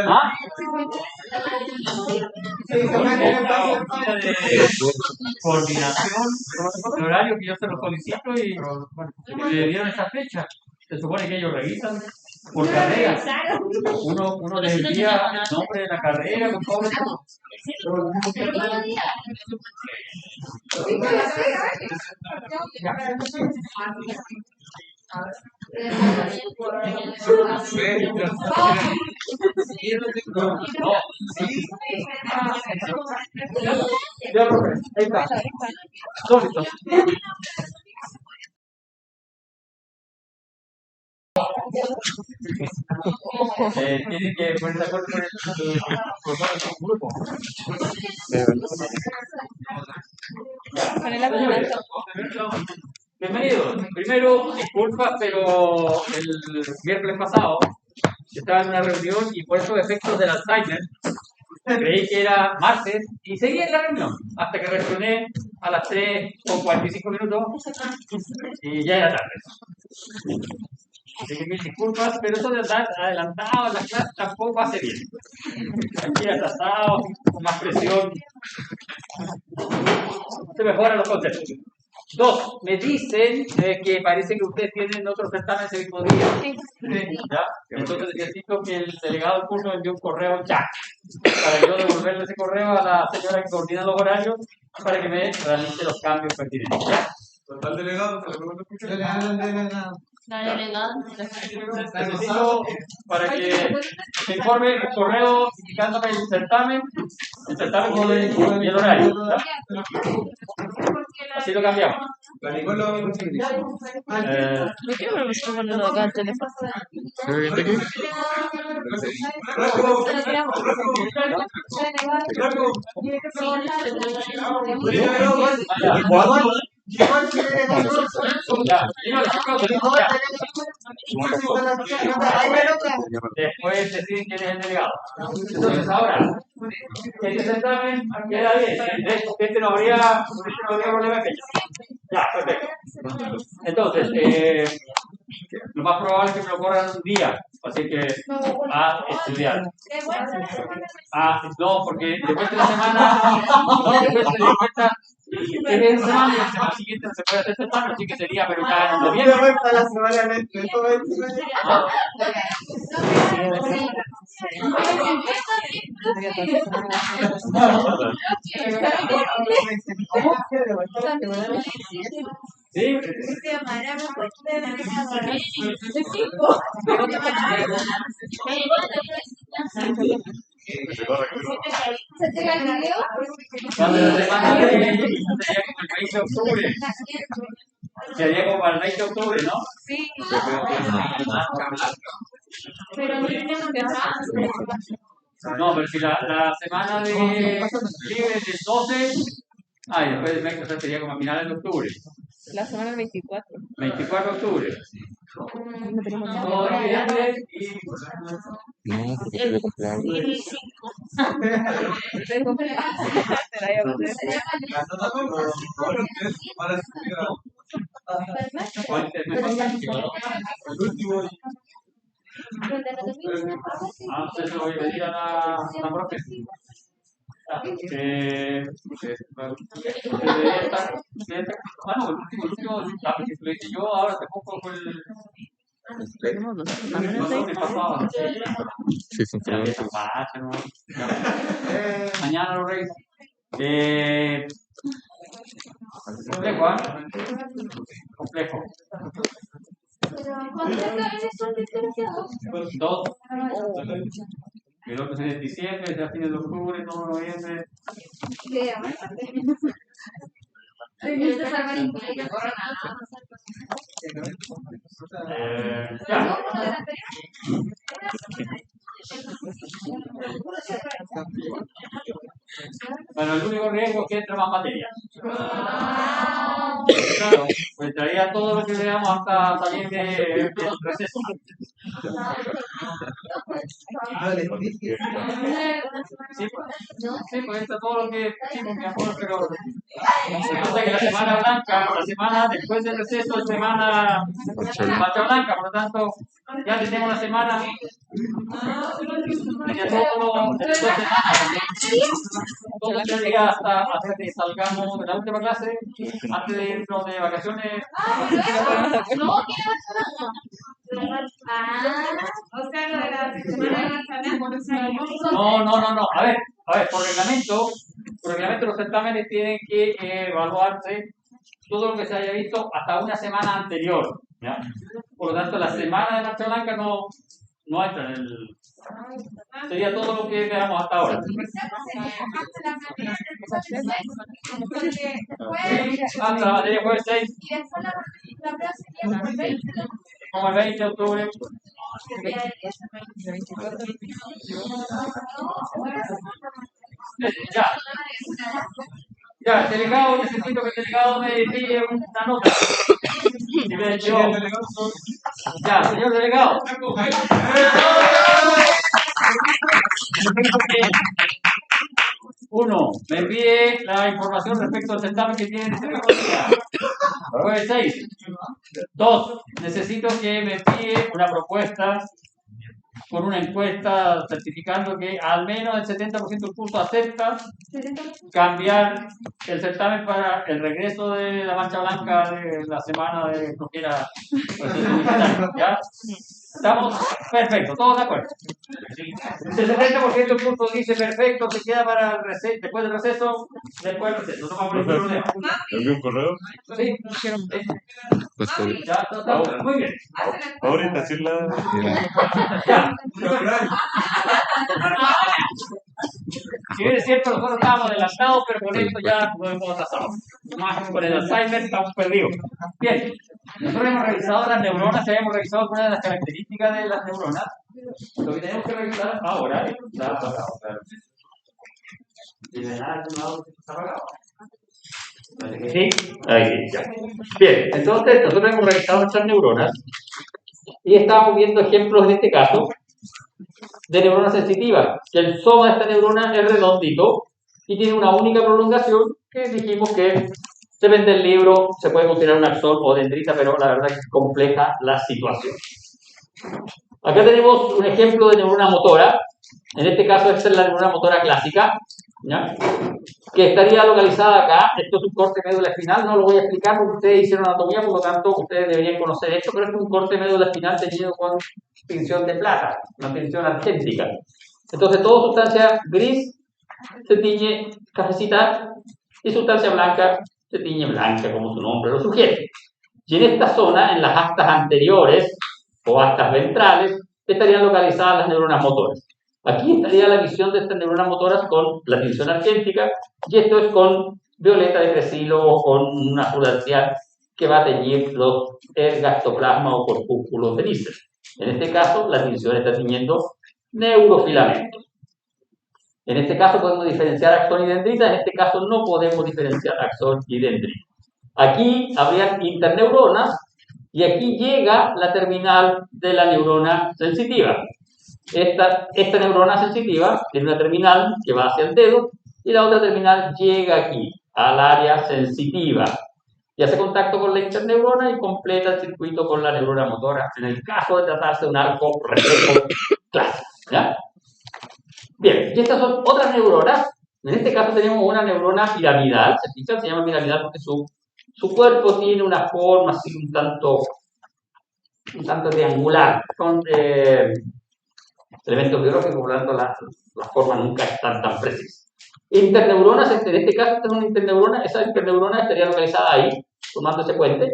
¿Ah? Coordinación, el horario que yo se lo solicito y me dieron esa fecha. Se supone que ellos revisan por carrera. Uno les envía el nombre de la carrera, por favor. Ya, profe, ahí está. Sólido. Tienen que ponerse de acuerdo con el grupo. Bienvenidos. Primero, disculpas, pero el miércoles pasado estaba en una reunión y por esos efectos del Alzheimer creí que era martes y seguí en la reunión hasta que reaccioné a las 3:45 y ya era tarde. Así que mil disculpas, pero eso de andar adelantado en la clase tampoco hace bien. Aquí atrasado, con más presión, se mejoran los conceptos. Dos, me dicen que parece que ustedes tienen otro certamen ese mismo día. ¿Ya? Entonces necesito que el delegado del curso envíe un correo ya, para yo devolverle ese correo a la señora que coordina los horarios para que me realice los cambios pertinentes. ¿Ya? Total delegado, delegado. Necesito para que se informe el correo indicándome el certamen y el horario. ¿Ya? Así lo cambiamos. Después deciden quién es el delegado. Entonces ahora, este certamen queda bien. Este no habría problema de fecha. Ya, perfecto. Entonces, lo más probable es que me lo corran un día. Así que a estudiar. No, porque después de la semana, después se dio cuenta. Esta semana y la semana siguiente no se puede hacer certamen, así que sería, pero cada en noviembre. La semana Sí. Cuando la semana sería como el 20 de octubre. Sería como para el 20 de octubre, ¿no? Sí. Pero no tenemos que atrás. No, pero si la semana de libre del 12, y después del 20, o sea, sería como a finales de octubre. La semana del 24. 24 de octubre. No tenemos nada. No, porque te voy a comprar algo. Entonces lo voy a pedir a la profe. El último, que lo hice yo, ahora te pongo con el. Tenemos dos exámenes. Sí, sin problema. Mañana lo reviso. Complejo, ¿ah? Complejo. ¿Cuántos exámenes son diferenciados? 2. El otro es en diciembre, ya fines de octubre, todo noviembre. Ya. Bueno, el único riesgo es que entre más materia. Claro, pues traía todo lo que veamos hasta salir del receso. Sí, pues esto es todo lo que hicimos, mi amor, pero entonces que la semana blanca, la semana después del receso es semana marcha blanca, por lo tanto, ya tenemos una semana de dos semanas, todo el día hasta que salgamos de la última clase, antes de irnos de vacaciones. No. A ver, por reglamento los certámenes tienen que evaluarse todo lo que se haya visto hasta una semana anterior, ¿ya? Por lo tanto, la semana de marcha blanca no entra en el... Sería todo lo que veamos hasta ahora. Hasta la materia jueves 6. Como el 20 de octubre. Ya, delegado, necesito que el delegado me envíe una nota. Ya, señor delegado. Uno, me envíe la información respecto al certamen que tiene este día. Jueves 6. 2, necesito que me envíe una propuesta con una encuesta certificando que al menos el 70% del curso acepta cambiar el certamen para el regreso de la marcha blanca de la semana de flojera. ¿Ya? ¿Estamos? Perfecto, todos de acuerdo. El 70% del curso dice perfecto, se queda para el receso, después del receso, después del receso. No vamos a poner problema. ¿Envió un correo? Sí. Ya, muy bien. Ahorita decirla. Ya. Si bien es cierto, nosotros estábamos adelantados, pero con esto ya nos hemos atrasado. Más con el Alzheimer estamos perdidos. Bien, nosotros hemos revisado las neuronas, habíamos revisado algunas de las características de las neuronas. Lo que tenemos que revisar ahora es... Está apagado, claro. ¿Está apagado? Sí, ahí ya. Bien, entonces nosotros hemos revisado nuestras neuronas y estamos viendo ejemplos en este caso de neuronas sensitivas, que el soma de esta neurona es redondito y tiene una única prolongación que dijimos que depende del libro, se puede considerar un axón o dendrita, pero la verdad es que es compleja la situación. Acá tenemos un ejemplo de neurona motora, en este caso esta es la neurona motora clásica, ¿ya? Que estaría localizada acá. Esto es un corte médula espinal, no lo voy a explicar porque ustedes hicieron anatomía, por lo tanto ustedes deberían conocer esto, pero es un corte médula espinal teñido con tinción de plata, una tinción argéntica. Entonces toda sustancia gris se tiñe cafecita y sustancia blanca se tiñe blanca, como su nombre lo sugiere. Y en esta zona, en las astas anteriores o astas ventrales, estarían localizadas las neuronas motoras. Aquí estaría la visión de estas neuronas motoras con la tinción argéntica, y esto es con violeta de cresilo o con un azul arcial que va a teñir los ergastoplasma o corpúsculos de Nisser. En este caso, la tinción está tiñendo neurofilamentos. En este caso podemos diferenciar axón y dendrita, en este caso no podemos diferenciar axón y dendrita. Aquí habría interneuronas y aquí llega la terminal de la neurona sensitiva. Esta neurona sensitiva tiene una terminal que va hacia el dedo y la otra terminal llega aquí, al área sensitiva. Y hace contacto con la interneurona y completa el circuito con la neurona motora, en el caso de tratarse de un arco reflejo clásico. ¿Ya? Bien, y estas son otras neuronas. En este caso tenemos una neurona piramidal, ¿se fijan? Se llama piramidal porque su cuerpo tiene una forma así un tanto triangular. Son elementos biológicos, por lo tanto la forma nunca es tan precisa. Interneuronas, en este caso esta es una interneurona, esa interneurona estaría localizada ahí, formando ese puente.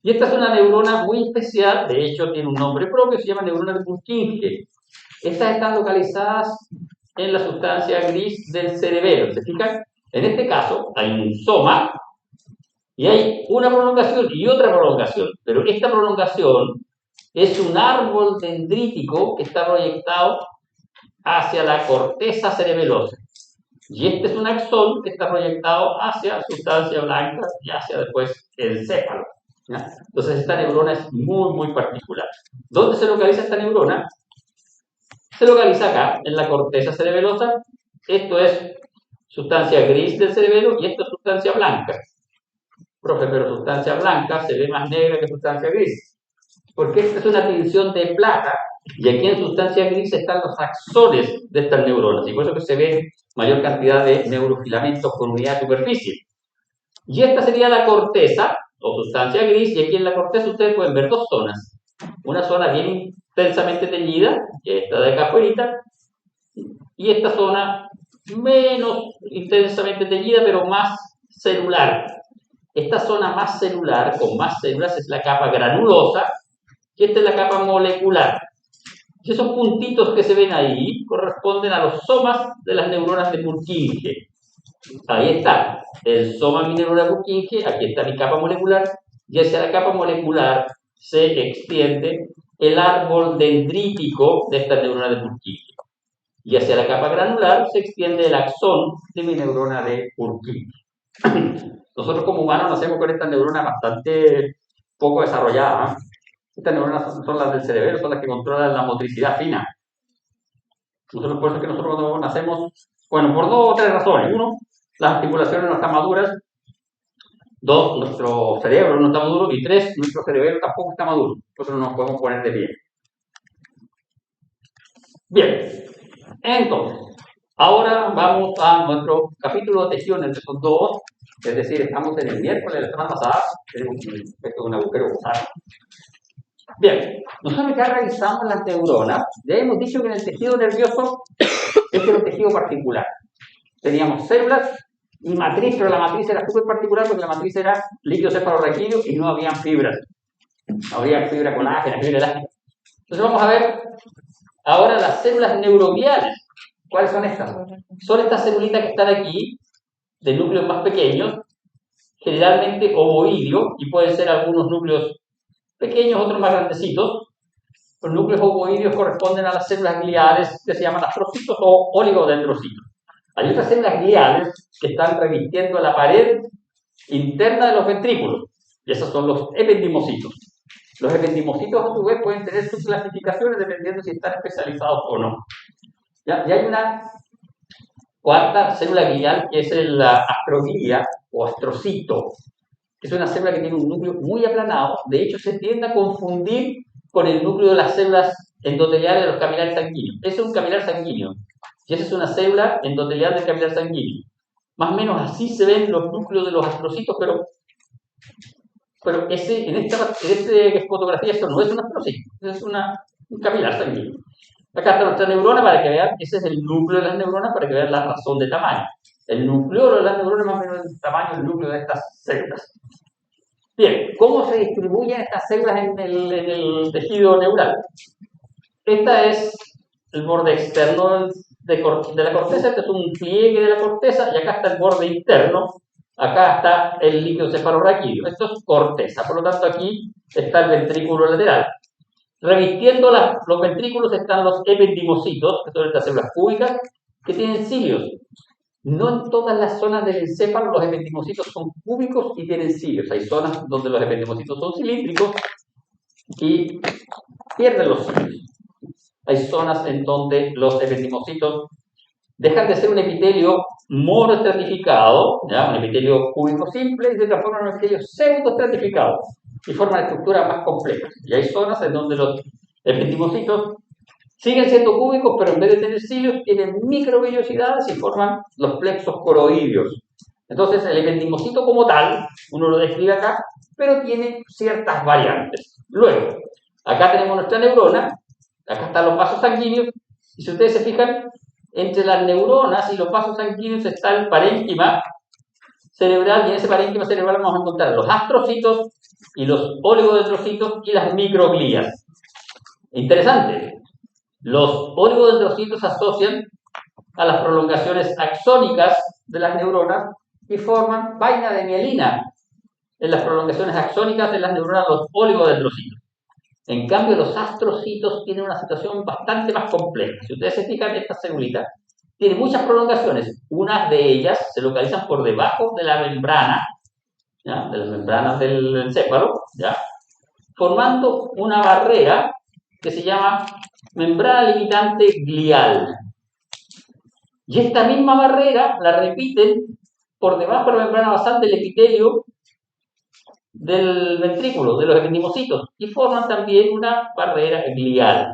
Y esta es una neurona muy especial, de hecho tiene un nombre propio, se llama neurona de Purkinje. Estas están localizadas en la sustancia gris del cerebelo, ¿se fijan? En este caso hay un soma y hay una prolongación y otra prolongación, pero esta prolongación es un árbol dendrítico que está proyectado hacia la corteza cerebelosa. Y este es un axón que está proyectado hacia sustancia blanca y hacia después el céfalo. ¿Ya? Entonces esta neurona es muy, muy particular. ¿Dónde se localiza esta neurona? Se localiza acá, en la corteza cerebelosa. Esto es sustancia gris del cerebelo y esto es sustancia blanca. Profe, pero sustancia blanca se ve más negra que sustancia gris. Porque esta es una tinción de plata y aquí en sustancia gris están los axones de estas neuronas. Y por eso que se ve mayor cantidad de neurofilamentos por unidad de superficie. Y esta sería la corteza o sustancia gris y aquí en la corteza ustedes pueden ver dos zonas. Una zona bien intensamente teñida, que es esta de acá afuera, y esta zona menos intensamente teñida, pero más celular. Esta zona más celular, con más células, es la capa granulosa, y esta es la capa molecular. Y esos puntitos que se ven ahí corresponden a los somas de las neuronas de Purkinje. Ahí está, el soma de mi neurona de Purkinje, aquí está mi capa molecular, y hacia la capa molecular se extiende el árbol dendrítico de esta neurona de Purkinje. Y hacia la capa granular se extiende el axón de mi neurona de Purkinje. Nosotros como humanos nacemos con estas neuronas bastante poco desarrolladas. Estas neuronas son las del cerebelo, son las que controlan la motricidad fina. Nosotros, por eso es que nosotros cuando nacemos, bueno, por dos o tres razones. Uno, las articulaciones no están maduras. Dos, nuestro cerebro no está maduro. Y tres, nuestro cerebelo tampoco está maduro. Por eso no nos podemos poner de pie. Bien, entonces, ahora vamos a nuestro capítulo de tejido nervioso 2. Es decir, estamos en el miércoles de la semana pasada. Tenemos un agujero gusano. Bien, nosotros ya revisamos las neuronas. Ya hemos dicho que en el tejido nervioso este era un tejido particular. Teníamos células y matriz, pero la matriz era súper particular porque la matriz era líquido cefalorraquídeo y no había fibras. No había fibra colágena, fibra elástica. Entonces vamos a ver ahora las células neurogliales. ¿Cuáles son estas? Son estas celulitas que están aquí, de núcleos más pequeños, generalmente ovoideo, y pueden ser algunos núcleos pequeños, otros más grandecitos. Los núcleos ovoideos corresponden a las células gliales que se llaman astrocitos o oligodendrocitos. Hay otras células gliales que están revistiendo la pared interna de los ventrículos, y esos son los ependimocitos. Los ependimocitos, a su vez, pueden tener sus clasificaciones dependiendo si están especializados o no. Ya hay una cuarta célula glial que es la astroglia o astrocito. Es una célula que tiene un núcleo muy aplanado. De hecho, se tiende a confundir con el núcleo de las células endoteliales de los capilares sanguíneos. Ese es un capilar sanguíneo. Y esa es una célula endotelial del capilar sanguíneo. Más o menos así se ven los núcleos de los astrocitos, pero en esta fotografía esto no es un astrocito, es un capilar sanguíneo. Acá está nuestra neurona para que vean, ese es el núcleo de las neuronas para que vean la razón de tamaño. El núcleo de las neuronas más o menos es el tamaño del núcleo de estas células. Bien, ¿cómo se distribuyen estas células en el tejido neural? Esta es el borde externo de la corteza, este es un pliegue de la corteza, y acá está el borde interno, acá está el líquido cefalorraquídeo. Esto es corteza, por lo tanto aquí está el ventrículo lateral. Revistiendo los ventrículos están los ependimocitos, que son estas células cúbicas, que tienen cilios. No en todas las zonas del encéfalo los ependimocitos son cúbicos y tienen cilios. Hay zonas donde los ependimocitos son cilíndricos y pierden los cilios. Hay zonas en donde los ependimocitos dejan de ser un epitelio monoestratificado, un epitelio cúbico simple, y se transforman en un epitelio pseudoestratificado y forman estructuras más complejas. Y hay zonas en donde los ependimocitos siguen siendo cúbicos, pero en vez de tener cilios, tienen microvellosidades y forman los plexos coroideos. Entonces, el ependimocito como tal, uno lo describe acá, pero tiene ciertas variantes. Luego, acá tenemos nuestra neurona, acá están los vasos sanguíneos, y si ustedes se fijan, entre las neuronas y los vasos sanguíneos está el parénquima cerebral, y en ese parénquima cerebral vamos a encontrar los astrocitos y los oligodendrocitos y las microglías. Interesante. Los oligodendrocitos se asocian a las prolongaciones axónicas de las neuronas y forman vaina de mielina en las prolongaciones axónicas de las neuronas, los oligodendrocitos. En cambio, los astrocitos tienen una situación bastante más compleja. Si ustedes se fijan, estas celulitas tiene muchas prolongaciones. Unas de ellas se localizan por debajo de la membrana, ¿ya? De las membranas del encéfalo, ¿ya? Formando una barrera que se llama membrana limitante glial. Y esta misma barrera la repiten por debajo de la membrana basal del epitelio del ventrículo, de los ependimocitos, y forman también una barrera glial.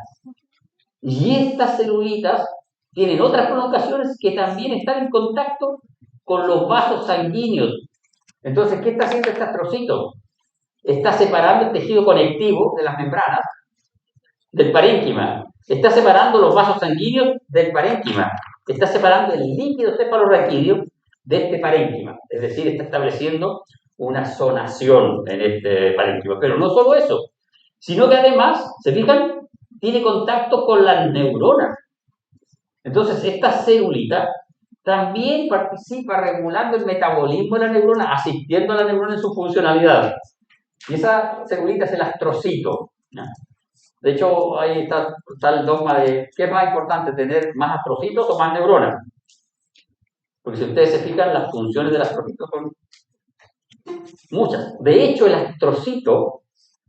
Y estas celulitas tienen otras prolongaciones que también están en contacto con los vasos sanguíneos. Entonces, ¿qué está haciendo este astrocito? Está separando el tejido conectivo de las membranas del parénquima. Está separando los vasos sanguíneos del parénquima. Está separando el líquido cefalorraquídeo de este parénquima. Es decir, está estableciendo una zonación en este parénquima. Pero no solo eso, sino que además, ¿se fijan? Tiene contacto con las neuronas. Entonces, esta célula también participa regulando el metabolismo de la neurona, asistiendo a la neurona en su funcionalidad. Y esa celulita es el astrocito, ¿no? De hecho, ahí está el dogma de ¿qué es más importante, tener más astrocitos o más neuronas? Porque si ustedes se fijan, las funciones del astrocito son muchas. De hecho, el astrocito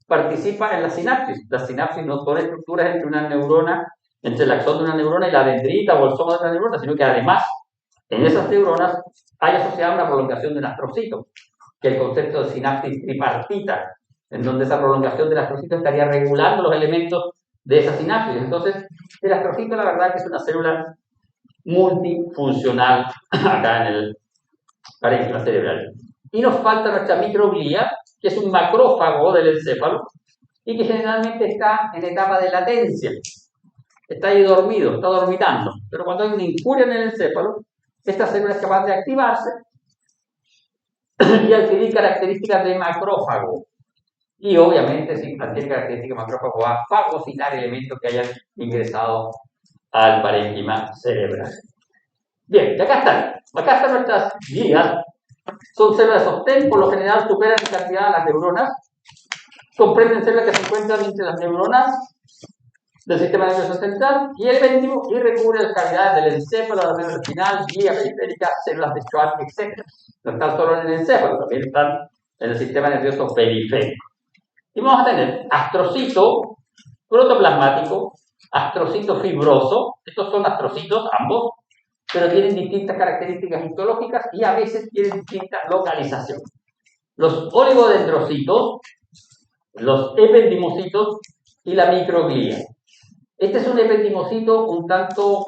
participa en la sinapsis. Las sinapsis no son estructuras entre una neurona, entre el axón de una neurona y la dendrita o el soma de una neurona, sino que además en esas neuronas hay asociada una prolongación de un astrocito, que es el concepto de sinapsis tripartita, en donde esa prolongación del astrocito estaría regulando los elementos de esa sinapsis. Entonces, el astrocito, la verdad, que es una célula multifuncional acá en el parénquima cerebral. Y nos falta nuestra microglía, que es un macrófago del encéfalo y que generalmente está en etapa de latencia. Está ahí dormido, está dormitando. Pero cuando hay una injuria en el encéfalo, esta célula es capaz de activarse y adquirir características de macrófago. Y obviamente, si adquiere características de macrófago, va a fagocitar elementos que hayan ingresado al parénquima cerebral. Bien, y acá están nuestras glías. Son células de sostén, por lo general superan en cantidad a las neuronas. Comprenden células que se encuentran entre las neuronas del sistema nervioso central y el ependimo y recubre las cavidades del encéfalo, la médula espinal, guía periférica, células de Schwann, etc. No están solo en el encéfalo, también están en el sistema nervioso periférico. Y vamos a tener astrocito protoplasmático, astrocito fibroso. Estos son astrocitos, ambos, pero tienen distintas características histológicas y a veces tienen distinta localización. Los oligodendrocitos, los ependimocitos y la microglía. Este es un ependimocito un tanto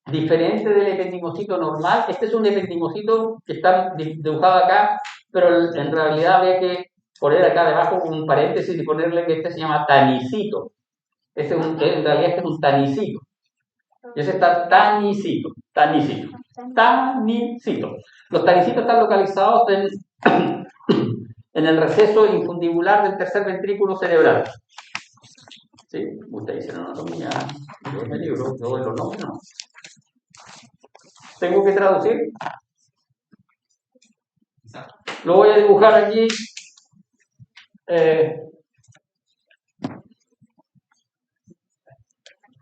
diferente del ependimocito normal. Este es un ependimocito que está dibujado acá, pero en realidad había que poner acá debajo un paréntesis y ponerle que este se llama tanicito. En realidad este es un tanicito. Y ese está tanicito. Los tanicitos están localizados en el receso infundibular del tercer ventrículo cerebral. ¿Sí? Ustedes hicieron anatomía, yo en el libro, yo en los nombres no. ¿Tengo que traducir? Lo voy a dibujar aquí. Este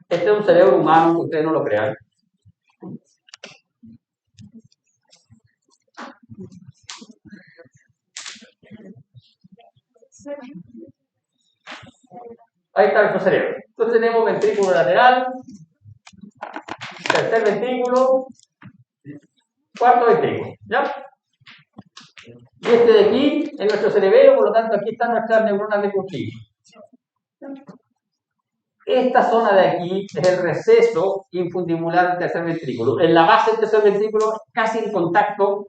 es un cerebro humano, que ustedes no lo crean. Ahí está nuestro cerebro. Entonces tenemos ventrículo lateral, tercer ventrículo, cuarto ventrículo, ¿ya? Y este de aquí es nuestro cerebelo, por lo tanto aquí están nuestras neuronas de Purkinje. Esta zona de aquí es el receso infundibular del tercer ventrículo. En la base del tercer ventrículo, casi en contacto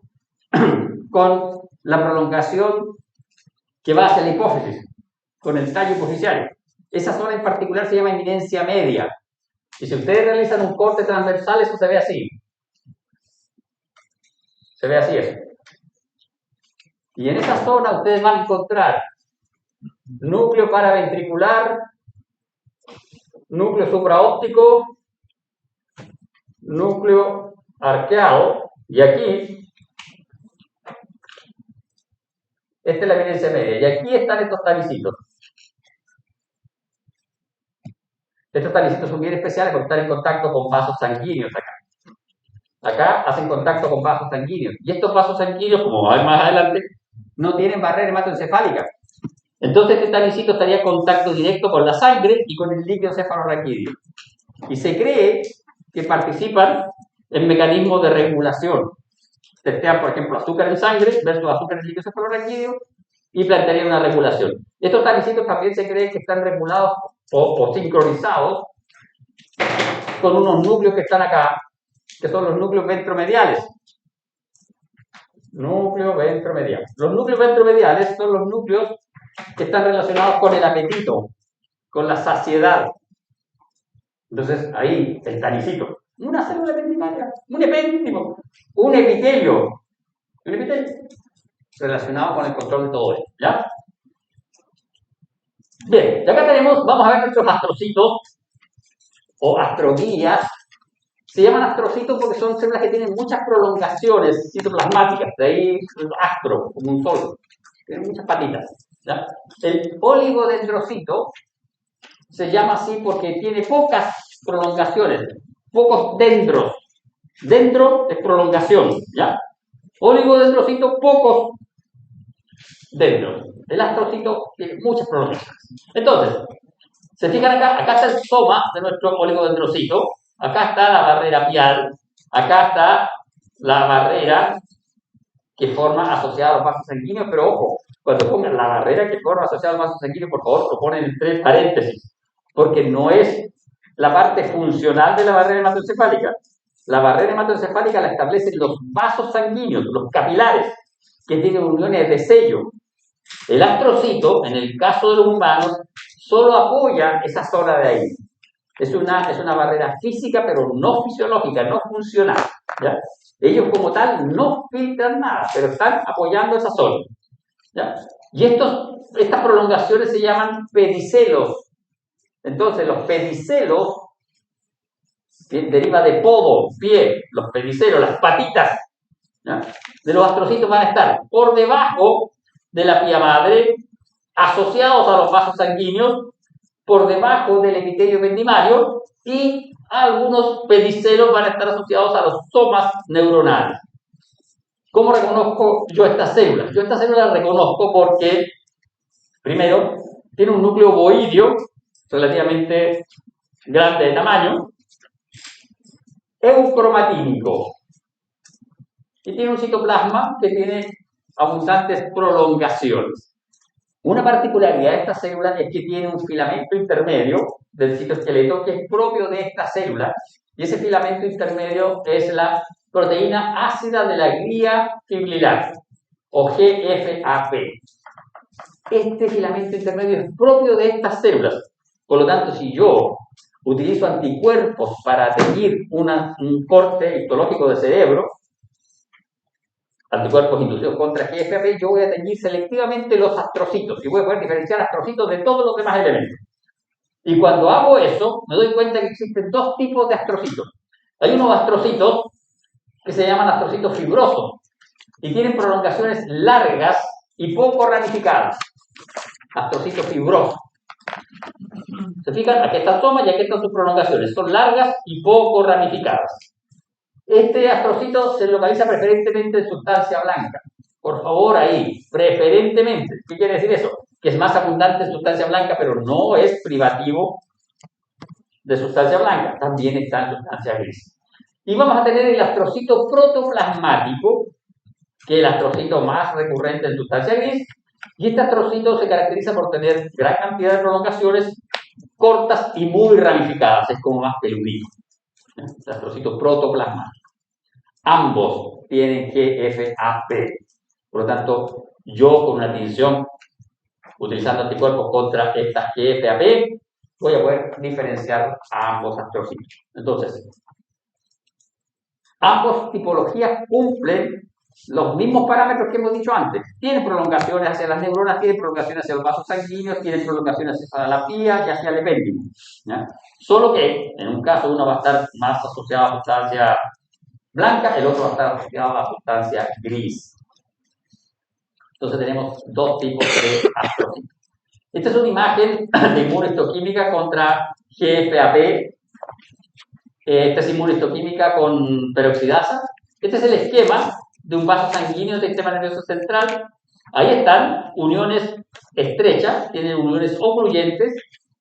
con la prolongación que va hacia la hipófisis, con el tallo hipofisiario. Esa zona en particular se llama eminencia media. Y si ustedes realizan un corte transversal, eso se ve así. Se ve así eso. Y en esa zona ustedes van a encontrar núcleo paraventricular, núcleo supraóptico, núcleo arqueado, y aquí, esta es la eminencia media, y aquí están estos tanicitos. Estos tanicitos son bien especiales porque están en contacto con vasos sanguíneos acá. Acá hacen contacto con vasos sanguíneos. Y estos vasos sanguíneos, como va a ver más adelante, no tienen barrera hematoencefálica. Entonces este tanicito estaría en contacto directo con la sangre y con el líquido cefalorraquídeo. Y se cree que participan en mecanismos de regulación. Testean, por ejemplo, azúcar en sangre versus azúcar en líquido cefalorraquídeo y plantearían una regulación. Estos tanicitos también se cree que están regulados o sincronizados con unos núcleos que están acá, que son los núcleos ventromediales. Núcleo ventromedial. Los núcleos ventromediales son los núcleos que están relacionados con el apetito, con la saciedad. Entonces, ahí, el tanicito. Una célula ependimataria, un epéntimo, un epitelio. Un epitelio relacionado con el control de todo esto, ¿ya? Bien, y acá tenemos, vamos a ver nuestros astrocitos o astroguías. Se llaman astrocitos porque son células que tienen muchas prolongaciones citoplasmáticas, de ahí astro, como un sol, tienen muchas patitas, ¿ya? El oligodendrocito se llama así porque tiene pocas prolongaciones, pocos dendros. Dendro es prolongación, ¿ya? Oligodendrocito, pocos dendros. El astrocito tiene muchas prolongaciones. Entonces, se fijan acá, acá está el soma de nuestro oligodendrocito, acá está la barrera pial, acá está la barrera que forma asociada a los vasos sanguíneos, pero ojo, cuando pongan la barrera que forma asociada a los vasos sanguíneos, por favor, lo ponen entre paréntesis, porque no es la parte funcional de la barrera hematoencefálica. La barrera hematoencefálica la establecen los vasos sanguíneos, los capilares, que tienen uniones de sello. El astrocito, en el caso de los humanos, solo apoya esa zona de ahí. Es una barrera física, pero no fisiológica, no funcional, ¿ya? Ellos como tal no filtran nada, pero están apoyando esa zona, ¿ya? Y estas prolongaciones se llaman pedicelos. Entonces, los pedicelos, que deriva de podo, pie, los pedicelos, las patitas, ¿ya?, de los astrocitos van a estar por debajo de la pía madre, asociados a los vasos sanguíneos, por debajo del epitelio ependimario, y algunos pedicelos van a estar asociados a los somas neuronales. ¿Cómo reconozco yo estas células? Yo estas células las reconozco porque, primero, tiene un núcleo ovoideo relativamente grande de tamaño, eucromatínico, y tiene un citoplasma que tiene abundantes prolongaciones. Una particularidad de esta célula es que tiene un filamento intermedio del citoesqueleto que es propio de esta célula, y ese filamento intermedio es la proteína ácida de la glía fibrilar, o GFAP. Este filamento intermedio es propio de estas células. Por lo tanto, si yo utilizo anticuerpos para teñir un corte histológico de cerebro, anticuerpos inducidos contra GFAP, yo voy a teñir selectivamente los astrocitos y voy a poder diferenciar astrocitos de todos los demás elementos. Y cuando hago eso, me doy cuenta que existen dos tipos de astrocitos. Hay unos astrocitos que se llaman astrocitos fibrosos y tienen prolongaciones largas y poco ramificadas. Astrocitos fibrosos. ¿Se fijan? Aquí está el soma y aquí están sus prolongaciones. Son largas y poco ramificadas. Este astrocito se localiza preferentemente en sustancia blanca. Por favor, ahí, preferentemente. ¿Qué quiere decir eso? Que es más abundante en sustancia blanca, pero no es privativo de sustancia blanca. También está en sustancia gris. Y vamos a tener el astrocito protoplasmático, que es el astrocito más recurrente en sustancia gris. Y este astrocito se caracteriza por tener gran cantidad de prolongaciones cortas y muy ramificadas. Es como más peludito. El astrocito protoplasmático. Ambos tienen GFAP. Por lo tanto, yo con una tinción utilizando anticuerpos contra esta GFAP voy a poder diferenciar a ambos astrocitos. Entonces, ambas tipologías cumplen los mismos parámetros que hemos dicho antes. Tienen prolongaciones hacia las neuronas, tienen prolongaciones hacia los vasos sanguíneos, tienen prolongaciones hacia la pía y hacia el epéndimo, ¿ya? Solo que en un caso uno va a estar más asociado a sustancia blanca, el otro va a estar asociado a sustancia gris. Entonces tenemos dos tipos de astrocitos. Esta es una imagen de inmunohistoquímica contra GFAP, esta es inmunohistoquímica con peroxidasa. Este es el esquema de un vaso sanguíneo del sistema nervioso central. Ahí están uniones estrechas, tienen uniones ocluyentes,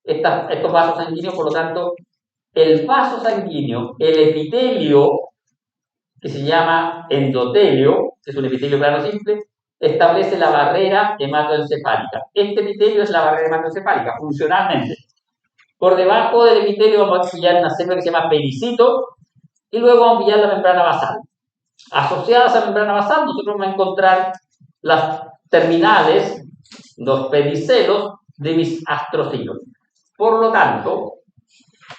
estos vasos sanguíneos, por lo tanto, el vaso sanguíneo, el epitelio, que se llama endotelio, que es un epitelio plano simple, establece la barrera hematoencefálica. Este epitelio es la barrera hematoencefálica, funcionalmente. Por debajo del epitelio vamos a pillar una célula que se llama pericito y luego vamos a pillar la membrana basal. Asociadas a la membrana basal, nosotros vamos a encontrar las terminales, los pedicelos de mis astrocitos. Por lo tanto,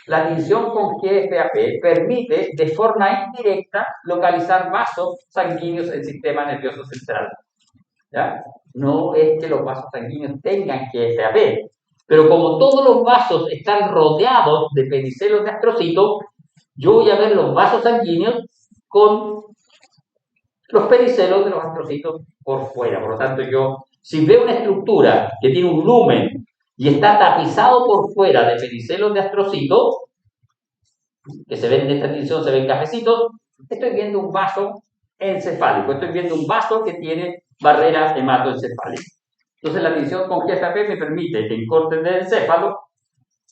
la tinción con GFAP permite de forma indirecta localizar vasos sanguíneos del sistema nervioso central. ¿Ya? No es que los vasos sanguíneos tengan GFAP, pero como todos los vasos están rodeados de pedicelos de astrocitos, yo voy a ver los vasos sanguíneos con los pedicelos de los astrocitos por fuera. Por lo tanto, yo, si veo una estructura que tiene un lumen y está tapizado por fuera de pedicelos de astrocitos, que se ven en esta tinción, se ven cafecitos, estoy viendo un vaso encefálico, estoy viendo un vaso que tiene barrera hematoencefálica. Entonces, la tinción con GFAP me permite, en cortes del encéfalo,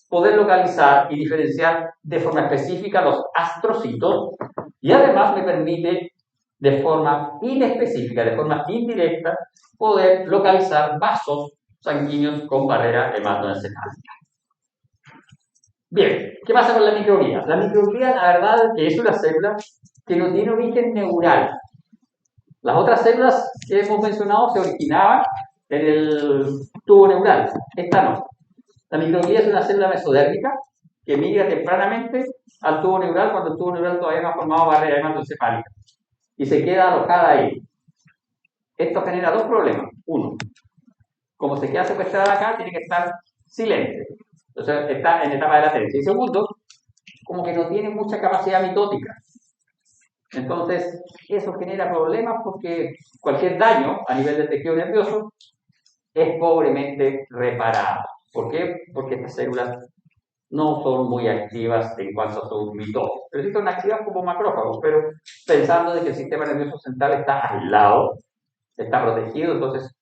poder localizar y diferenciar de forma específica los astrocitos y además me permite de forma inespecífica, de forma indirecta, poder localizar vasos sanguíneos con barrera hematoencefálica. Bien, ¿qué pasa con la microglía? La microglía, la verdad, es una célula que no tiene origen neural. Las otras células que hemos mencionado se originaban en el tubo neural. Esta no. La microglía es una célula mesodérmica que migra tempranamente al tubo neural cuando el tubo neural todavía no ha formado barrera hematoencefálica y se queda alojada ahí. Esto genera dos problemas. Uno, como se queda secuestrada acá, tiene que estar silente. Entonces está en etapa de latencia. Y segundo, como que no tiene mucha capacidad mitótica. Entonces, eso genera problemas porque cualquier daño a nivel del tejido nervioso es pobremente reparado. ¿Por qué? Porque estas células no son muy activas en cuanto a su mitosis. Pero sí son activas como macrófagos, pero pensando de que el sistema nervioso central está aislado, está protegido, entonces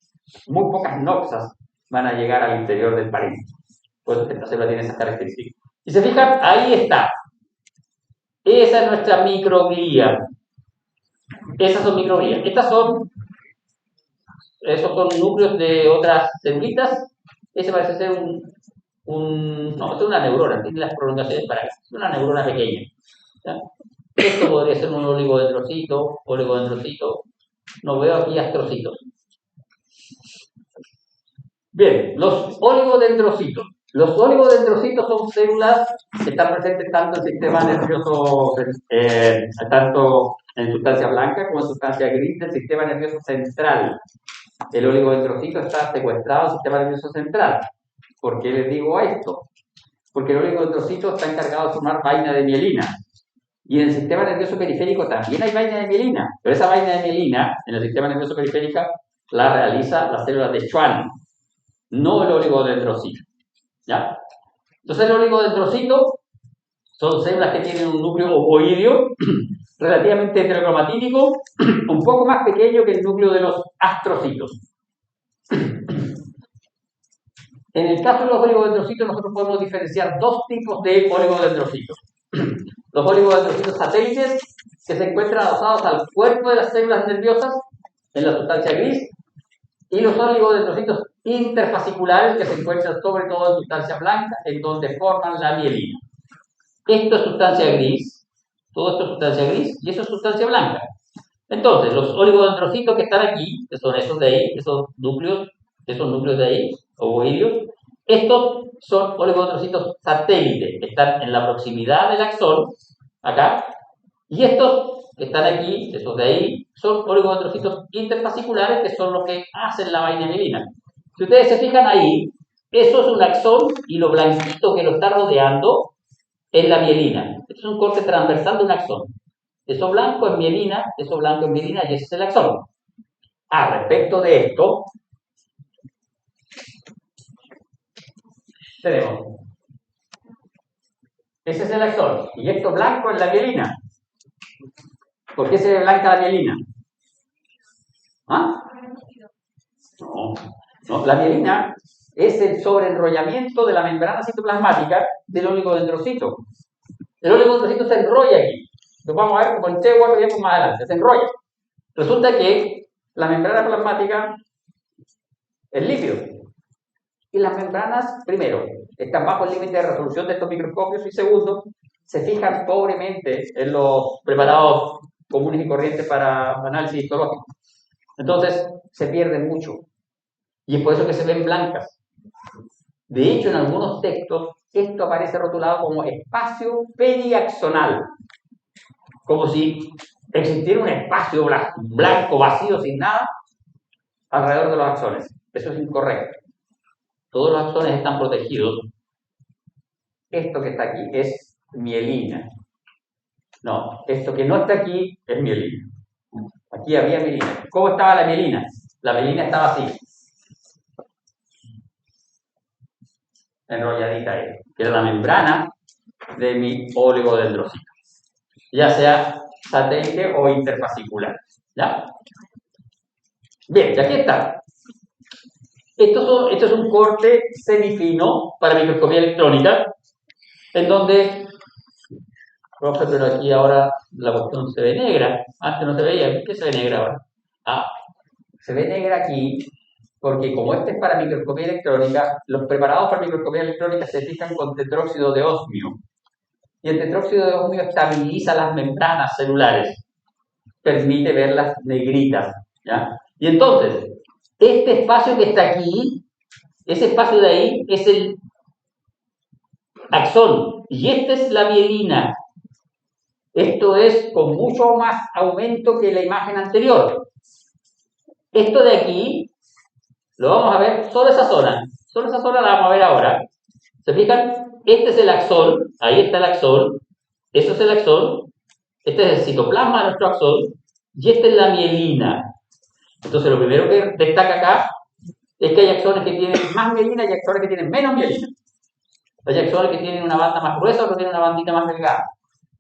muy pocas noxas van a llegar al interior del parénquima. Por eso esta célula tiene esas características. Y se fijan, ahí está. Esa es nuestra microglía. Esas son microglías. Esos son núcleos de otras celulitas. Ese parece ser no, es una neurona, tiene las prolongaciones para acá. Es una neurona pequeña. ¿Ya? Esto podría ser un oligodendrocito, no veo aquí astrocitos. Bien, los oligodendrocitos. Los oligodendrocitos son células que están presentes tanto en el sistema nervioso, tanto en sustancia blanca como en sustancia gris del sistema nervioso central. El oligodendrocito está secuestrado en el sistema nervioso central. ¿Por qué les digo esto? Porque el oligodendrocito está encargado de formar vaina de mielina. Y en el sistema nervioso periférico también hay vaina de mielina. Pero esa vaina de mielina, en el sistema nervioso periférico, la realiza la célula de Schwann, no el oligodendrocito. ¿Ya? Entonces el oligodendrocito son células que tienen un núcleo ovoideo relativamente heterocromatídico, un poco más pequeño que el núcleo de los astrocitos. En el caso de los oligodendrocitos nosotros podemos diferenciar dos tipos de oligodendrocitos. Los oligodendrocitos satélites, que se encuentran adosados al cuerpo de las células nerviosas, en la sustancia gris, y los oligodendrocitos interfasciculares, que se encuentran sobre todo en sustancia blanca, en donde forman la mielina. Esto es sustancia gris, todo esto es sustancia gris, y eso es sustancia blanca. Entonces, los oligodendrocitos que están aquí, que son esos de ahí, esos núcleos de ahí, ovoideos, estos son oligodendrocitos satélites, que están en la proximidad del axón, acá, y estos que están aquí, esos de ahí, son oligodendrocitos interfasciculares, que son los que hacen la vaina mielina. Si ustedes se fijan ahí, eso es un axón y lo blanquito que lo está rodeando es la mielina. Este es un corte transversal de un axón. Eso blanco es mielina y ese es el axón. Respecto de esto, tenemos Ese es el axón. Y esto blanco es la mielina. ¿Por qué se ve blanca la mielina? ¿Ah? No, la mielina es el sobreenrollamiento de la membrana citoplasmática del oligodendrocito. El oligodendrocito se enrolla aquí. Lo vamos a ver como en T4 tiempo más adelante. Se enrolla. Resulta que la membrana plasmática es lípido. Y las membranas, primero, están bajo el límite de resolución de estos microscopios y segundo, se fijan pobremente en los preparados comunes y corrientes para análisis histológico. Entonces, se pierden mucho. Y es por eso que se ven blancas. De hecho, en algunos textos, esto aparece rotulado como espacio periaxonal. Como si existiera un espacio blanco, vacío, sin nada, alrededor de los axones. Eso es incorrecto. Todos los axones están protegidos. Esto que está aquí es mielina. No, esto que no está aquí es mielina. Aquí había mielina. ¿Cómo estaba la mielina? La mielina estaba así. Enrolladita ahí. Que era la membrana de mi oligodendrocito. Ya sea satélite o interfascicular. ¿Ya? Bien, y aquí está. Esto es un corte semifino para microscopía electrónica, en donde, profe, pero aquí ahora la cuestión se ve negra. Antes no se veía. ¿Por qué se ve negra ahora? Ah, se ve negra aquí porque como este es para microscopía electrónica, los preparados para microscopía electrónica se fijan con tetróxido de osmio. Y el tetróxido de osmio estabiliza las membranas celulares, permite verlas negritas, ¿ya? Y entonces, este espacio que está aquí, ese espacio de ahí es el axón, y esta es la mielina. Esto es con mucho más aumento que la imagen anterior. Esto de aquí, lo vamos a ver, solo esa zona la vamos a ver ahora. ¿Se fijan? Este es el axón, ahí está el axón, esto es el axón, este es el citoplasma de nuestro axón, y esta es la mielina. Entonces lo primero que destaca acá es que hay axones que tienen más mielina y axones que tienen menos mielina. Hay axones que tienen una banda más gruesa o que tienen una bandita más delgada.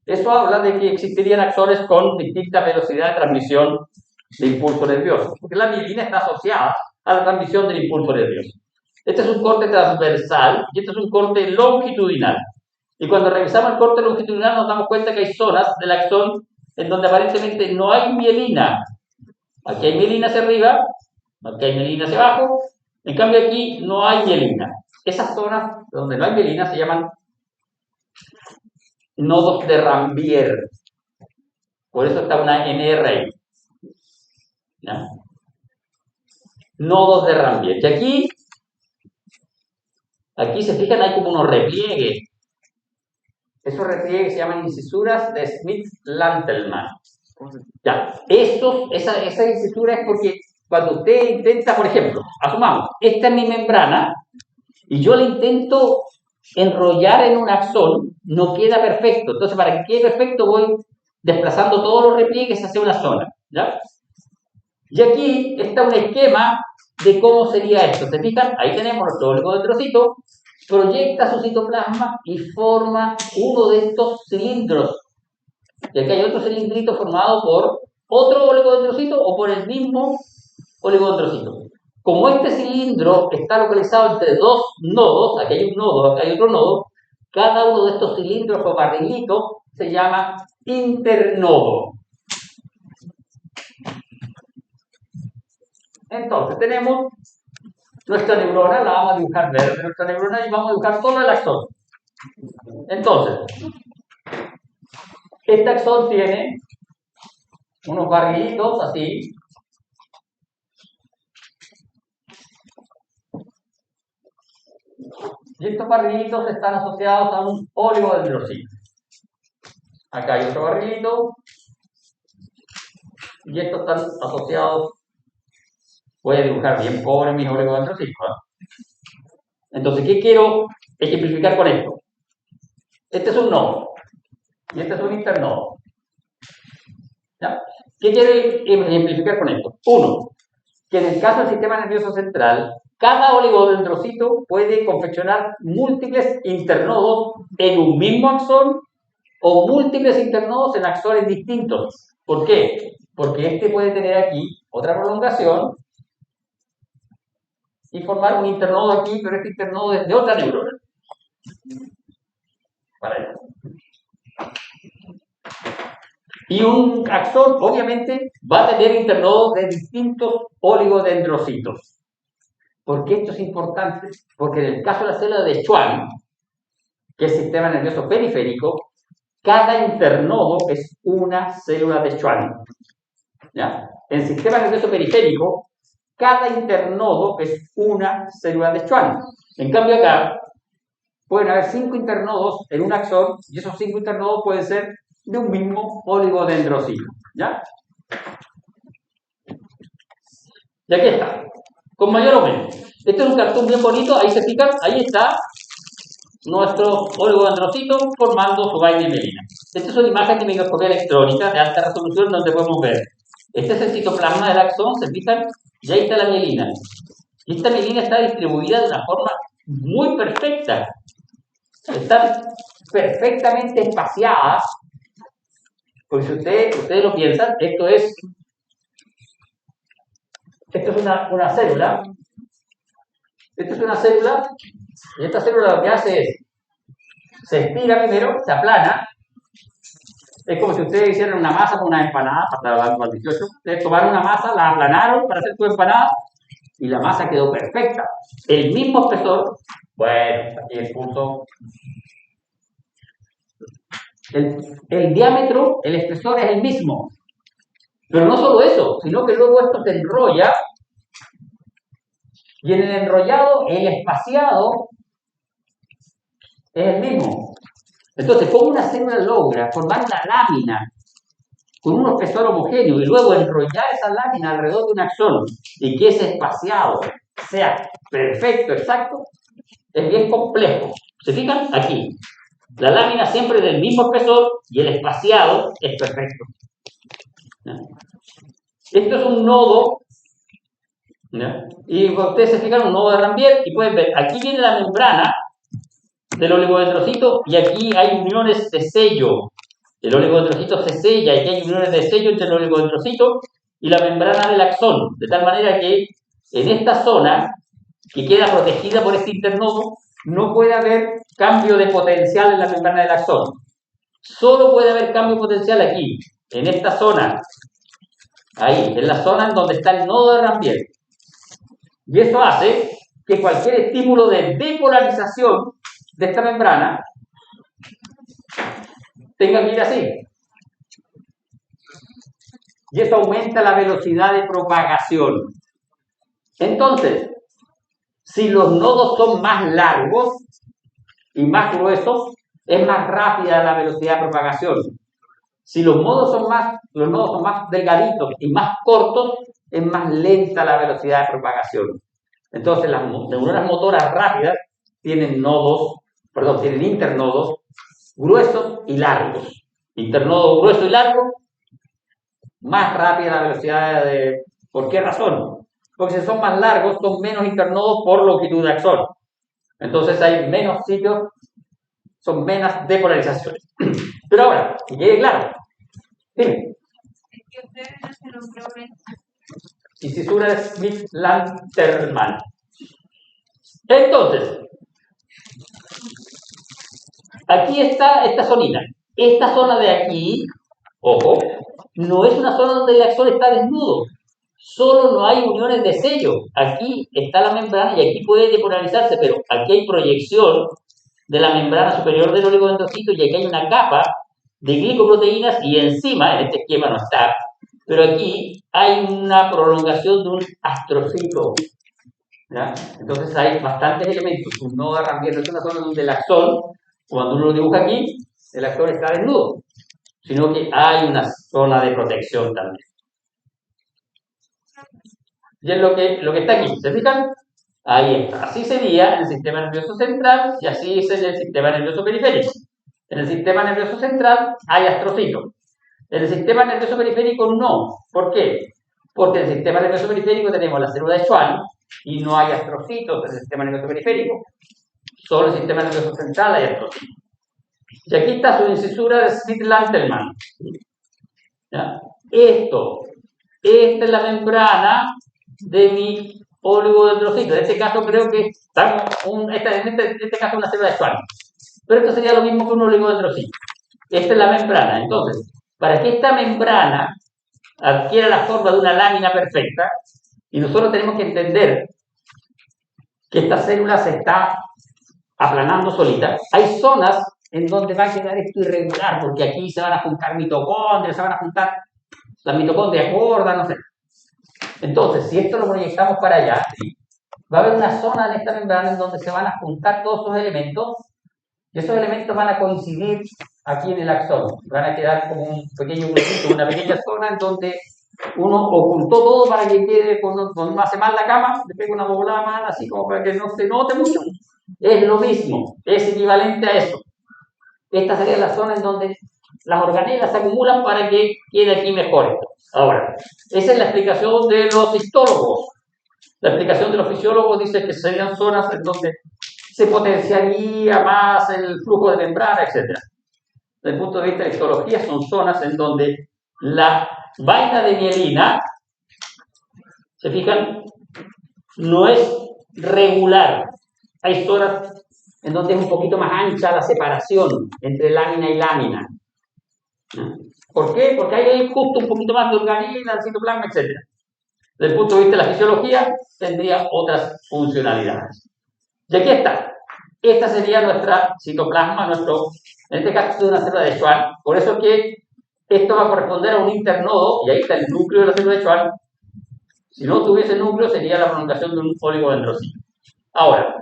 Eso habla de que existirían axones con distinta velocidad de transmisión de impulso nervioso, porque la mielina está asociada a la transmisión del impulso nervioso. Este es un corte transversal y este es un corte longitudinal. Y cuando revisamos el corte longitudinal nos damos cuenta que hay zonas del axón en donde aparentemente no hay mielina. Aquí hay mielina hacia arriba, aquí hay mielina hacia abajo, en cambio aquí no hay mielina. Esas zonas donde no hay mielina se llaman nodos de Rambier. Por eso está una NR ahí. ¿Ya? Nodos de Rambier. Y aquí se fijan, hay como unos repliegues. Esos repliegues se llaman incisuras de Smith-Lantelmann. Ya, esa incisura es porque cuando usted intenta, por ejemplo, asumamos, esta es mi membrana y yo la intento enrollar en un axón, no queda perfecto. Entonces, para que quede perfecto, voy desplazando todos los repliegues hacia una zona. ¿Ya? Y aquí está un esquema de cómo sería esto. ¿Se fijan? Ahí tenemos nuestro oligodendrocito, proyecta su citoplasma y forma uno de estos cilindros. Y aquí hay otro cilindrito formado por otro oligodendrocito o por el mismo oligodendrocito. Como este cilindro está localizado entre dos nodos, aquí hay un nodo, acá hay otro nodo, cada uno de estos cilindros o barrilitos se llama internodo. Entonces tenemos nuestra neurona, la vamos a dibujar verde, nuestra neurona, y vamos a dibujar solo el axón. Entonces, este axón tiene unos barrilitos así. Y estos barrilitos están asociados a un oligodendrocito. Acá hay otro barrilito. Y estos están asociados. Voy a dibujar bien pobre mis oligodendrocitos, ¿eh? Entonces, ¿qué quiero ejemplificar con esto? Este es un nodo. Y este es un internodo. ¿Ya? ¿Qué quiero ejemplificar con esto? Uno, que en el caso del sistema nervioso central, cada oligodendrocito puede confeccionar múltiples internodos en un mismo axón o múltiples internodos en axones distintos. ¿Por qué? Porque este puede tener aquí otra prolongación y formar un internodo aquí, pero este internodo es de otra neurona. Para allá. Y un axón, obviamente, va a tener internodos de distintos oligodendrocitos. ¿Por qué esto es importante? Porque en el caso de la célula de Schwann, que es el sistema nervioso periférico, cada internodo es una célula de Schwann. ¿Ya? En el sistema nervioso periférico, cada internodo es una célula de Schwann. En cambio acá, pueden haber 5 internodos en un axón, y esos 5 internodos pueden ser de un mismo oligodendrocito. ¿Ya? Y aquí está, con mayor o menos. Este es un cartón bien bonito, ahí se fijan, ahí está nuestro oligodendrocito formando su vaina y melina. Esta es una imagen de microscopía electrónica de alta resolución donde podemos ver. Este es el citoplasma del axón, se fijan, y ahí está la mielina. Y esta mielina está distribuida de una forma muy perfecta. Están perfectamente espaciadas. Porque si ustedes lo piensan, esto es una célula. Esto es una célula, y esta célula lo que hace es, se estira primero, se aplana. Es como si ustedes hicieran una masa con una empanada, para el 18. Ustedes tomaron una masa, la aplanaron para hacer su empanada, y la masa quedó perfecta. El mismo espesor, bueno, aquí el punto. El diámetro, el espesor es el mismo. Pero no solo eso, sino que luego esto se enrolla, y en el enrollado, el espaciado es el mismo. Entonces, como una célula logra formar una lámina con un espesor homogéneo y luego enrollar esa lámina alrededor de un axón y que ese espaciado sea perfecto, exacto, es bien complejo. ¿Se fijan? Aquí. La lámina siempre es del mismo espesor y el espaciado es perfecto. ¿Ya? Esto es un nodo. ¿Ya? Y ustedes se fijan, un nodo de Rambier y pueden ver, aquí viene la membrana del oligodendrocito y aquí hay uniones de sello. El oligodendrocito se sella y aquí hay uniones de sello entre el oligodendrocito y la membrana del axón, de tal manera que en esta zona, que queda protegida por este internodo, no puede haber cambio de potencial en la membrana del axón. Solo puede haber cambio potencial aquí, en esta zona, ahí, en la zona en donde está el nodo de Rambier. Y eso hace que cualquier estímulo de depolarización de esta membrana tenga que ir así. Y eso aumenta la velocidad de propagación. Entonces, si los nodos son más largos y más gruesos, es más rápida la velocidad de propagación. Si los nodos son más delgaditos y más cortos, es más lenta la velocidad de propagación. Entonces, las neuronas motoras rápidas tienen internodos gruesos y largos. Internodo grueso y largo, más rápida la velocidad de... ¿Por qué razón? Porque si son más largos, son menos internodos por longitud de axón. Entonces hay menos sitios, son menos depolarizaciones. Pero ahora, que quede claro. Dime. Y cisura de Smith-Lanterman. Entonces, aquí está esta zonita. Esta zona de aquí, ojo, no es una zona donde el axón está desnudo. Solo no hay uniones de sello. Aquí está la membrana y aquí puede depolarizarse, pero aquí hay proyección de la membrana superior del oligodendrocito y aquí hay una capa de glicoproteínas y encima, en este esquema no está, pero aquí hay una prolongación de un astrocito. ¿Ya? Entonces hay bastantes elementos. Un nodo de Rambier no es una zona donde el axón, cuando uno lo dibuja aquí, el axón está desnudo, sino que hay una zona de protección también. Y es lo que está aquí, ¿se fijan? Ahí está. Así sería el sistema nervioso central y así es el sistema nervioso periférico. En el sistema nervioso central hay astrocitos. En el sistema nervioso periférico no. ¿Por qué? Porque en el sistema nervioso periférico tenemos la célula de Schwann y no hay astrocitos en el sistema nervioso periférico. Solo en el sistema nervioso central hay astrocitos. Y aquí está su incisura de Smith-Lanterman. ¿Ya? Esta es la membrana de mi oligodendrocito. En este caso creo que en este caso una célula de Schwann. Pero esto sería lo mismo que un oligodendrocito. Esta es la membrana. Entonces, para que esta membrana adquiera la forma de una lámina perfecta, y nosotros tenemos que entender que esta célula se está aplanando solita, hay zonas en donde va a quedar esto irregular, porque aquí se van a juntar mitocondrias, se van a juntar las mitocondrias gordas, no sé. Entonces, si esto lo proyectamos para allá, va a haber una zona en esta membrana en donde se van a juntar todos esos elementos, y esos elementos van a coincidir aquí en el axón. Van a quedar como un pequeño grupito, una pequeña zona en donde uno ocultó todo para que quede, cuando uno hace mal la cama, le pega una boblada mal, así como para que no se note mucho. Es lo mismo, es equivalente a eso. Esta sería la zona en donde las organelas se acumulan para que quede aquí mejor esto. Ahora, esa es la explicación de los histólogos. La explicación de los fisiólogos dice que serían zonas en donde se potenciaría más el flujo de membrana, etc. Desde el punto de vista de histología, son zonas en donde la vaina de mielina, ¿se fijan? No es regular. Hay zonas en donde es un poquito más ancha la separación entre lámina y lámina. ¿Por qué? Porque hay justo un poquito más de organela, citoplasma, etc. Desde el punto de vista de la fisiología, tendría otras funcionalidades. Y aquí está. Esta sería nuestra citoplasma, en este caso es una célula de Schwann. Por eso es que esto va a corresponder a un internodo, y ahí está el núcleo de la célula de Schwann. Si no tuviese núcleo, sería la prolongación de un oligodendrocito. Ahora,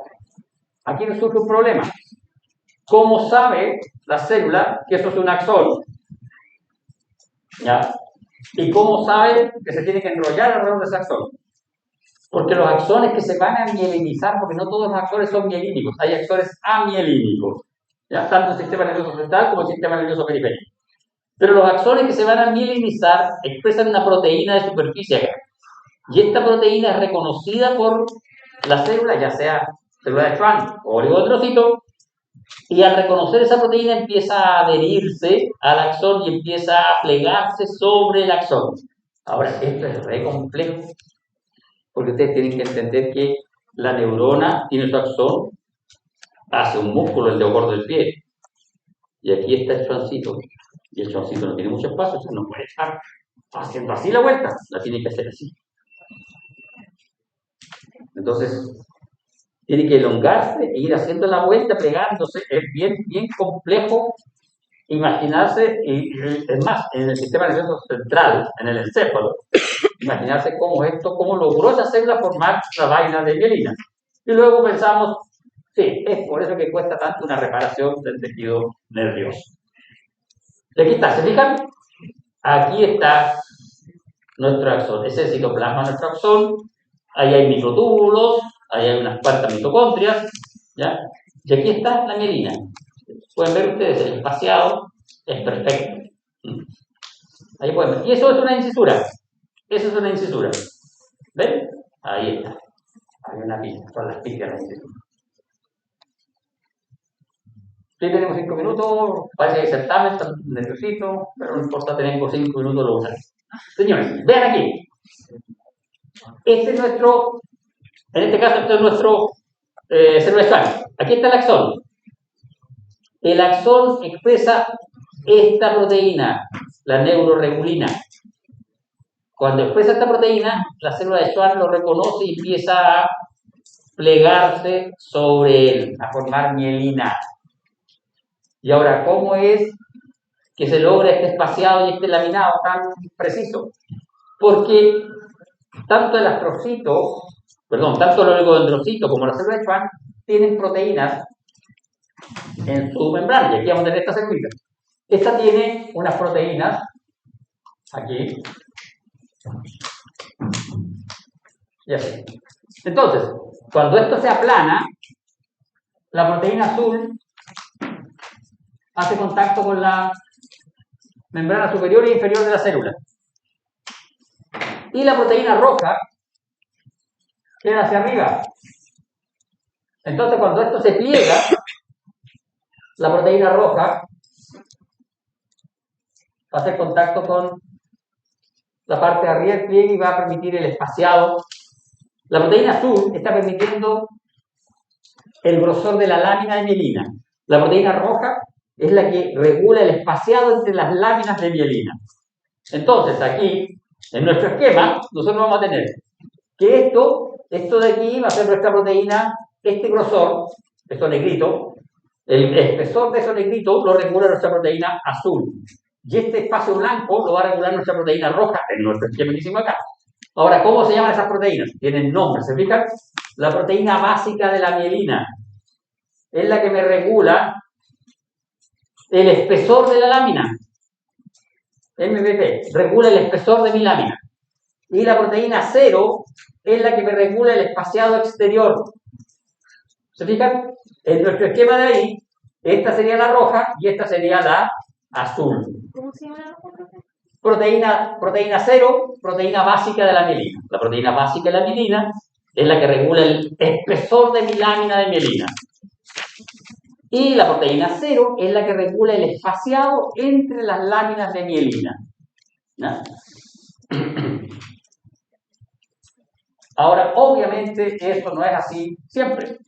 aquí nos surge un problema. ¿Cómo sabe la célula que eso es un axón? ¿Ya? ¿Y cómo sabe que se tiene que enrollar alrededor de ese axón? Porque los axones que se van a mielinizar, porque no todos los axones son mielínicos, hay axones amielínicos, ¿ya? Tanto el sistema nervioso central como el sistema nervioso periférico. Pero los axones que se van a mielinizar expresan una proteína de superficie acá. Y esta proteína es reconocida por la célula, ya sea célula de Schwann o oligodendrocito, y al reconocer esa proteína empieza a adherirse al axón y empieza a plegarse sobre el axón. Ahora, esto es re complejo, porque ustedes tienen que entender que la neurona tiene su axón, hace un músculo, el dedo gordo del pie, y aquí está el schwanncito, y el schwanncito no tiene mucho espacio, o sea, no puede estar haciendo así la vuelta, la tiene que hacer así. Entonces, tiene que elongarse e ir haciendo la vuelta, plegándose. Es bien, bien complejo imaginarse, y es más, en el sistema nervioso central, en el encéfalo, imaginarse cómo logró esa célula formar la vaina de mielina. Y luego pensamos, sí, es por eso que cuesta tanto una reparación del tejido nervioso. Y aquí está, ¿se fijan? Aquí está nuestro axón, ese es el citoplasma de nuestro axón. Ahí hay microtúbulos, ahí hay unas cuantas mitocondrias, ¿ya? Y aquí está la mielina. Pueden ver ustedes, el espaciado es perfecto. Ahí pueden ver. Y eso es una incisura. Eso es una incisura. ¿Ven? Ahí está. Hay una pista, son las pistas de la incisura. Sí, tenemos 5 minutos, parece que hay certamen, está nerviosito, pero no importa, tenemos 5 minutos, lo usaré. Señores, vean aquí. Este es nuestro, en este caso, este es nuestro célula Schwann. Aquí está el axón. El axón expresa esta proteína, la neuroregulina. Cuando expresa esta proteína, la célula de Schwann lo reconoce y empieza a plegarse sobre él, a formar mielina. Y ahora, ¿cómo es que se logra este espaciado y este laminado tan preciso? Porque tanto el astrocito, tanto el oligodendrocito como la célula de Schwann tienen proteínas en su membrana. Y aquí vamos a tener esta célula. Esta tiene unas proteínas aquí. Y así. Entonces, cuando esto se aplana, la proteína azul hace contacto con la membrana superior e inferior de la célula. Y la proteína roja queda hacia arriba. Entonces, cuando esto se pliega, la proteína roja va a hacer contacto con la parte de arriba del pliegue y va a permitir el espaciado. La proteína azul está permitiendo el grosor de la lámina de mielina. La proteína roja es la que regula el espaciado entre las láminas de mielina. Entonces, aquí, en nuestro esquema, nosotros vamos a tener que esto de aquí va a ser nuestra proteína, este grosor, esto negrito, el espesor de eso negrito lo regula nuestra proteína azul. Y este espacio blanco lo va a regular nuestra proteína roja, en nuestro esquema que hicimos acá. Ahora, ¿cómo se llaman esas proteínas? Tienen nombre, ¿se fijan? La proteína básica de la mielina es la que me regula el espesor de la lámina. MBP, regula el espesor de mi lámina. Y la proteína 0 es la que me regula el espaciado exterior. ¿Se fijan? En nuestro esquema de ahí, esta sería la roja y esta sería la azul. ¿Cómo se llama la otra? Proteína 0, proteína básica de la mielina. La proteína básica de la mielina es la que regula el espesor de mi lámina de mielina. Y la proteína 0 es la que regula el espaciado entre las láminas de mielina. ¿No? Ahora, obviamente, esto no es así siempre.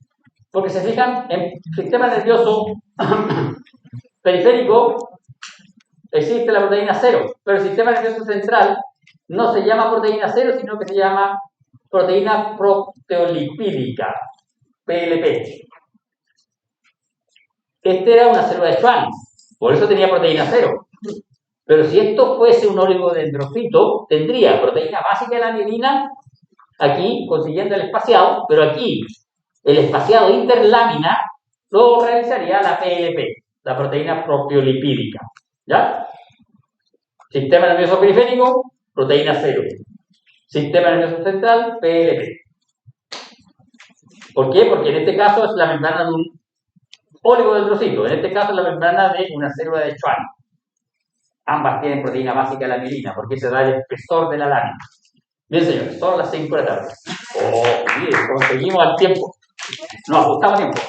Porque se fijan, en el sistema nervioso periférico existe la proteína 0, pero el sistema nervioso central no se llama proteína 0, sino que se llama proteína proteolipídica, PLP. Esta era una célula de Schwann, por eso tenía proteína 0. Pero si esto fuese un oligodendrocito, tendría proteína básica de la mielina, aquí, consiguiendo el espaciado, pero aquí, el espaciado interlámina lo realizaría la PLP, la proteína proteolipídica. ¿Ya? Sistema nervioso periférico, proteína 0. Sistema nervioso central, PLP. ¿Por qué? Porque en este caso es la membrana de un oligodendrocito, en este caso es la membrana de una célula de Schwann. Ambas tienen proteína básica de la mielina, porque se da el espesor de la lámina. Bien, señores, son las 5 de la tarde. Oh, bien, conseguimos al tiempo. Nos ajustamos a tiempo.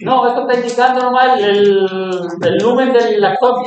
No, esto está indicando nomás el lumen del lactón.